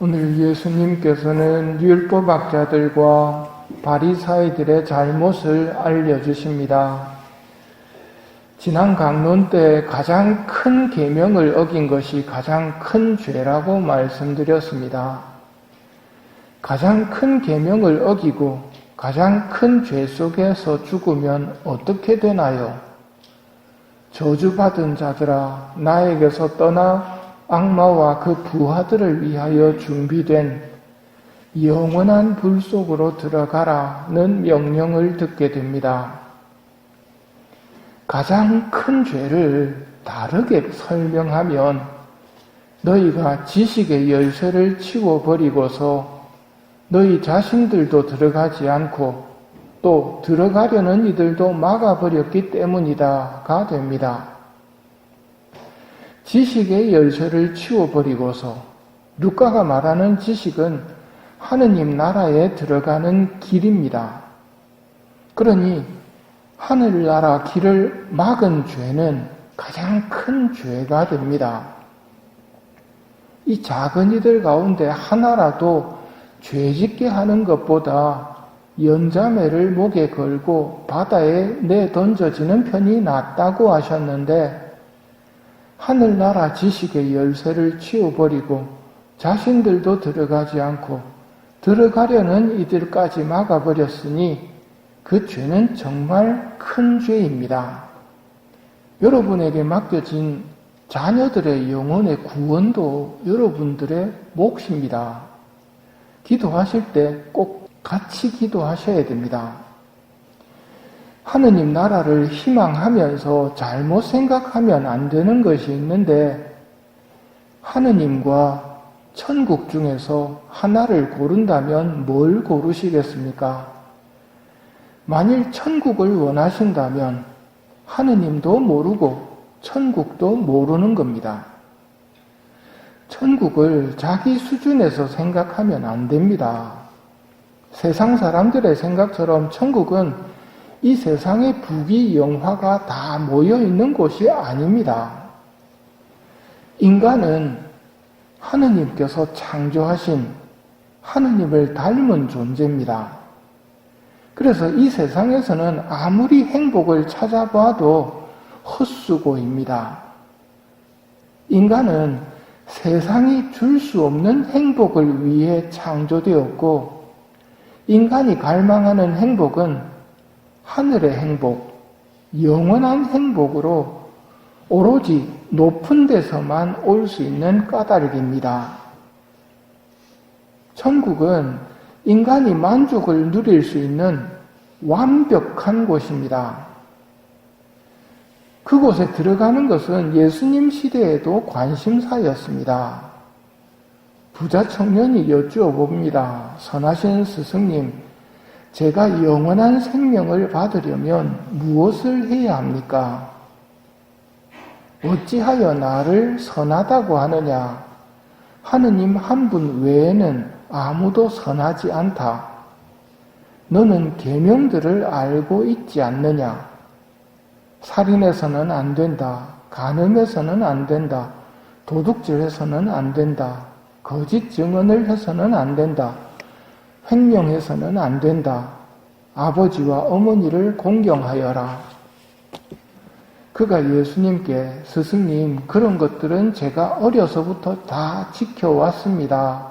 오늘 예수님께서는 율법학자들과 바리사이들의 잘못을 알려주십니다. 지난 강론 때 가장 큰 계명을 어긴 것이 가장 큰 죄라고 말씀드렸습니다. 가장 큰 계명을 어기고 가장 큰 죄 속에서 죽으면 어떻게 되나요? 저주받은 자들아, 나에게서 떠나 악마와 그 부하들을 위하여 준비된 영원한 불 속으로 들어가라는 명령을 듣게 됩니다. 가장 큰 죄를 다르게 설명하면 너희가 지식의 열쇠를 치워버리고서 너희 자신들도 들어가지 않고 또 들어가려는 이들도 막아버렸기 때문이다가 됩니다. 지식의 열쇠를 치워버리고서 루카가 말하는 지식은 하느님 나라에 들어가는 길입니다. 그러니 하늘나라 길을 막은 죄는 가장 큰 죄가 됩니다. 이 작은 이들 가운데 하나라도 죄짓게 하는 것보다 연자매를 목에 걸고 바다에 내던져지는 편이 낫다고 하셨는데 하늘나라 지식의 열쇠를 치워버리고 자신들도 들어가지 않고 들어가려는 이들까지 막아버렸으니 그 죄는 정말 큰 죄입니다. 여러분에게 맡겨진 자녀들의 영혼의 구원도 여러분들의 몫입니다. 기도하실 때 꼭 같이 기도하셔야 됩니다. 하느님 나라를 희망하면서 잘못 생각하면 안 되는 것이 있는데 하느님과 천국 중에서 하나를 고른다면 뭘 고르시겠습니까? 만일 천국을 원하신다면 하느님도 모르고 천국도 모르는 겁니다. 천국을 자기 수준에서 생각하면 안 됩니다. 세상 사람들의 생각처럼 천국은 이 세상의 부귀 영화가 다 모여있는 곳이 아닙니다. 인간은 하느님께서 창조하신 하느님을 닮은 존재입니다. 그래서 이 세상에서는 아무리 행복을 찾아봐도 헛수고입니다. 인간은 세상이 줄 수 없는 행복을 위해 창조되었고 인간이 갈망하는 행복은 하늘의 행복, 영원한 행복으로 오로지 높은 데서만 올 수 있는 까닭입니다. 천국은 인간이 만족을 누릴 수 있는 완벽한 곳입니다. 그곳에 들어가는 것은 예수님 시대에도 관심사였습니다. 부자 청년이 여쭈어 봅니다. 선하신 스승님, 제가 영원한 생명을 받으려면 무엇을 해야 합니까? 어찌하여 나를 선하다고 하느냐? 하느님 한 분 외에는 아무도 선하지 않다. 너는 계명들을 알고 있지 않느냐? 살인해서는 안 된다. 간음해서는 안 된다. 도둑질해서는 안 된다. 거짓 증언을 해서는 안 된다. 횡령해서는 안 된다. 아버지와 어머니를 공경하여라. 그가 예수님께 스승님, 그런 것들은 제가 어려서부터 다 지켜왔습니다.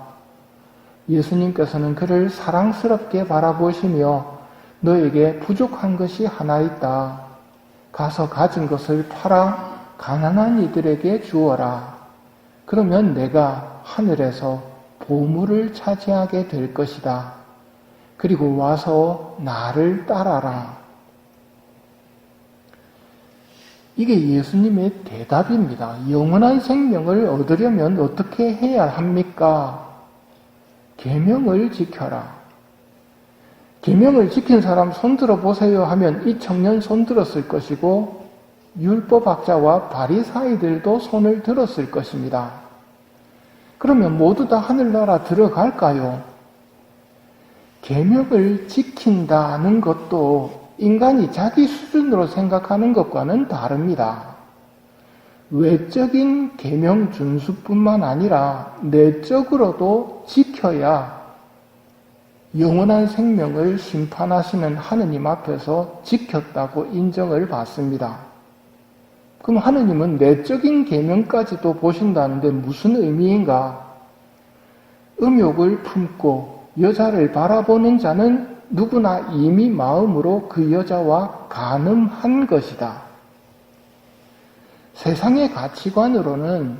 예수님께서는 그를 사랑스럽게 바라보시며 너에게 부족한 것이 하나 있다. 가서 가진 것을 팔아 가난한 이들에게 주어라. 그러면 내가 하늘에서 보물을 차지하게 될 것이다. 그리고 와서 나를 따라라. 이게 예수님의 대답입니다. 영원한 생명을 얻으려면 어떻게 해야 합니까? 계명을 지켜라. 계명을 지킨 사람 손들어 보세요 하면 이 청년 손들었을 것이고 율법학자와 바리사이들도 손을 들었을 것입니다. 그러면 모두 다 하늘나라 들어갈까요? 계명을 지킨다는 것도 인간이 자기 수준으로 생각하는 것과는 다릅니다. 외적인 계명 준수뿐만 아니라 내적으로도 지켜야 영원한 생명을 심판하시는 하느님 앞에서 지켰다고 인정을 받습니다. 그럼 하느님은 내적인 계명까지도 보신다는데 무슨 의미인가? 음욕을 품고 여자를 바라보는 자는 누구나 이미 마음으로 그 여자와 간음한 것이다. 세상의 가치관으로는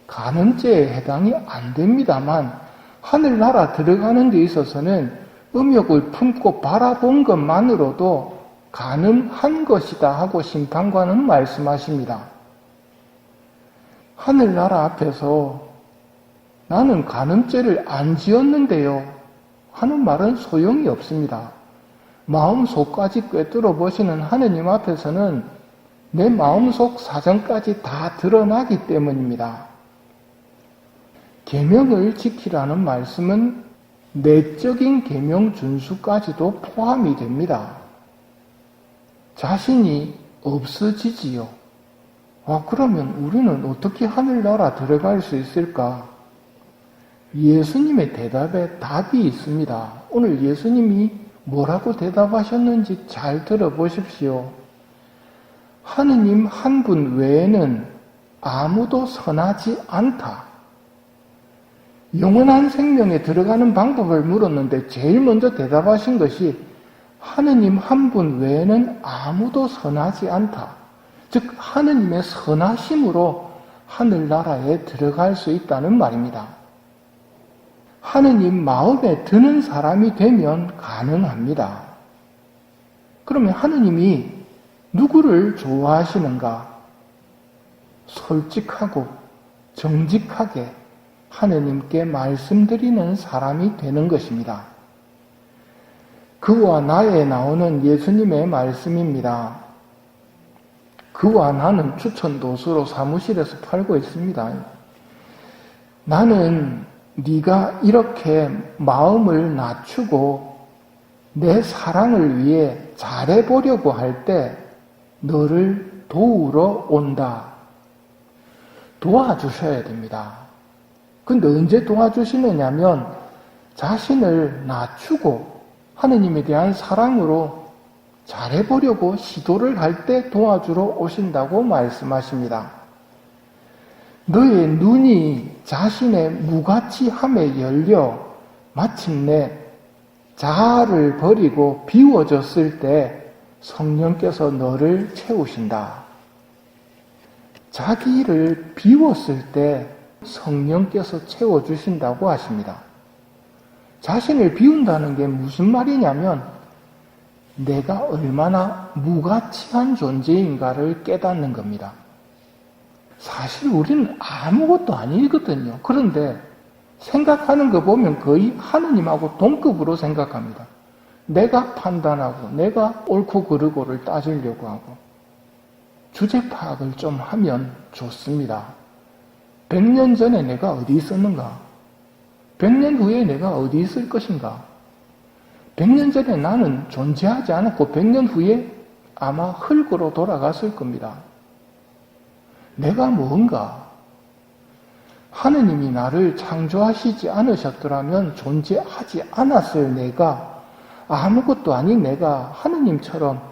간음죄에 해당이 안 됩니다만 하늘나라 들어가는 데 있어서는 음욕을 품고 바라본 것만으로도 간음한 것이다 하고 심판관은 말씀하십니다. 하늘나라 앞에서 나는 간음죄를 안 지었는데요 하는 말은 소용이 없습니다. 마음속까지 꿰뚫어 보시는 하느님 앞에서는 내 마음속 사정까지 다 드러나기 때문입니다. 계명을 지키라는 말씀은 내적인 계명 준수까지도 포함이 됩니다. 자신이 없어지지요. 그러면 우리는 어떻게 하늘나라 들어갈 수 있을까? 예수님의 대답에 답이 있습니다. 오늘 예수님이 뭐라고 대답하셨는지 잘 들어보십시오. 하느님 한 분 외에는 아무도 선하지 않다. 영원한 생명에 들어가는 방법을 물었는데 제일 먼저 대답하신 것이 하느님 한 분 외에는 아무도 선하지 않다. 즉 하느님의 선하심으로 하늘나라에 들어갈 수 있다는 말입니다. 하느님 마음에 드는 사람이 되면 가능합니다. 그러면 하느님이 누구를 좋아하시는가? 솔직하고 정직하게 하느님께 말씀드리는 사람이 되는 것입니다. 그와 나에 나오는 예수님의 말씀입니다. 그와 나는 추천도서로 사무실에서 팔고 있습니다. 나는 네가 이렇게 마음을 낮추고 내 사랑을 위해 잘해보려고 할 때 너를 도우러 온다. 도와주셔야 됩니다. 근데 언제 도와주시느냐면 자신을 낮추고 하느님에 대한 사랑으로 잘해보려고 시도를 할 때 도와주러 오신다고 말씀하십니다. 너의 눈이 자신의 무가치함에 열려 마침내 자아를 버리고 비워졌을 때 성령께서 너를 채우신다. 자기를 비웠을 때 성령께서 채워주신다고 하십니다. 자신을 비운다는 게 무슨 말이냐면 내가 얼마나 무가치한 존재인가를 깨닫는 겁니다. 사실 우리는 아무것도 아니거든요. 그런데 생각하는 거 보면 거의 하느님하고 동급으로 생각합니다. 내가 판단하고 내가 옳고 그르고를 따지려고 하고 주제 파악을 좀 하면 좋습니다. 100년 전에 내가 어디 있었는가? 100년 후에 내가 어디 있을 것인가? 100년 전에 나는 존재하지 않았고 100년 후에 아마 흙으로 돌아갔을 겁니다. 내가 뭔가? 하느님이 나를 창조하시지 않으셨더라면 존재하지 않았을 내가 아무것도 아닌 내가 하느님처럼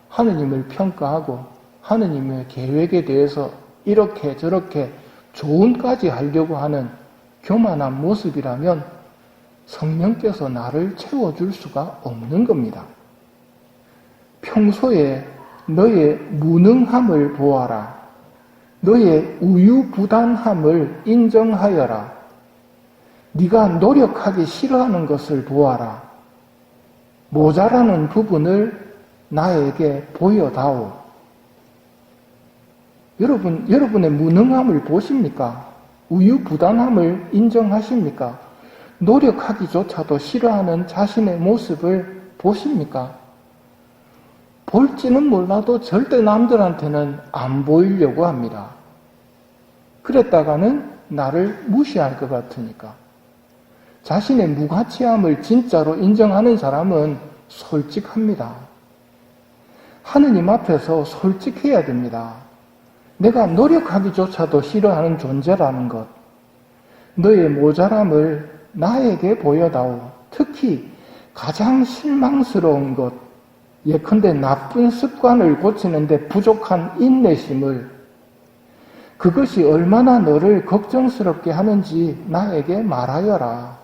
하느님을 평가하고 하느님의 계획에 대해서 이렇게 저렇게 조언까지 하려고 하는 교만한 모습이라면 성령께서 나를 채워줄 수가 없는 겁니다. 평소에 너의 무능함을 보아라. 너의 우유부단함을 인정하여라. 네가 노력하기 싫어하는 것을 보아라. 모자라는 부분을 나에게 보여다오. 여러분의 무능함을 보십니까? 우유부단함을 인정하십니까? 노력하기조차도 싫어하는 자신의 모습을 보십니까? 볼지는 몰라도 절대 남들한테는 안 보이려고 합니다. 그랬다가는 나를 무시할 것 같으니까. 자신의 무가치함을 진짜로 인정하는 사람은 솔직합니다. 하느님 앞에서 솔직해야 됩니다. 내가 노력하기조차도 싫어하는 존재라는 것, 너의 모자람을 나에게 보여다오. 특히 가장 실망스러운 것, 예컨대 나쁜 습관을 고치는데 부족한 인내심을, 그것이 얼마나 너를 걱정스럽게 하는지 나에게 말하여라.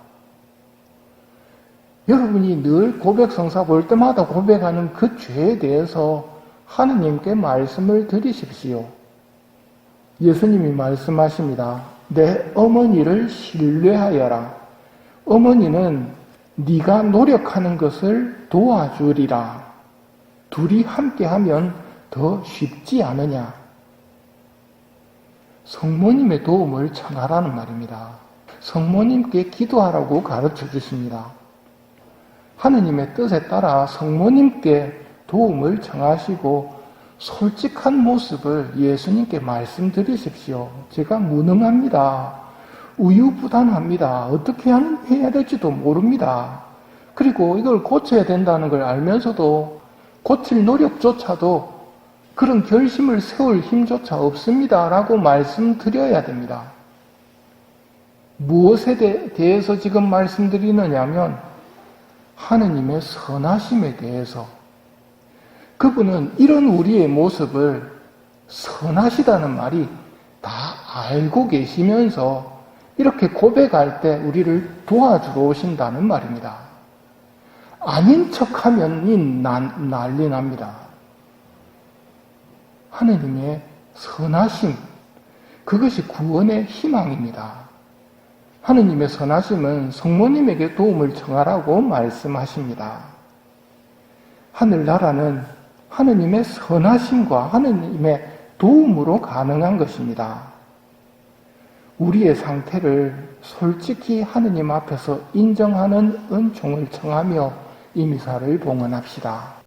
여러분이 늘 고백성사 볼 때마다 고백하는 그 죄에 대해서 하느님께 말씀을 드리십시오. 예수님이 말씀하십니다. 내 어머니를 신뢰하여라. 어머니는 네가 노력하는 것을 도와주리라. 둘이 함께하면 더 쉽지 않으냐. 성모님의 도움을 청하라는 말입니다. 성모님께 기도하라고 가르쳐 주십니다. 하느님의 뜻에 따라 성모님께 도움을 청하시고 솔직한 모습을 예수님께 말씀드리십시오. 제가 무능합니다. 우유부단합니다. 어떻게 해야 될지도 모릅니다. 그리고 이걸 고쳐야 된다는 걸 알면서도 고칠 노력조차도 그런 결심을 세울 힘조차 없습니다. 라고 말씀드려야 됩니다. 무엇에 대해서 지금 말씀드리느냐면 하느님의 선하심에 대해서. 그분은 이런 우리의 모습을 선하시다는 말이 다 알고 계시면서 이렇게 고백할 때 우리를 도와주러 오신다는 말입니다. 아닌 척하면 난리 납니다. 하느님의 선하심, 그것이 구원의 희망입니다. 하느님의 선하심은 성모님에게 도움을 청하라고 말씀하십니다. 하늘나라는 하느님의 선하심과 하느님의 도움으로 가능한 것입니다. 우리의 상태를 솔직히 하느님 앞에서 인정하는 은총을 청하며 이 미사를 봉헌합시다.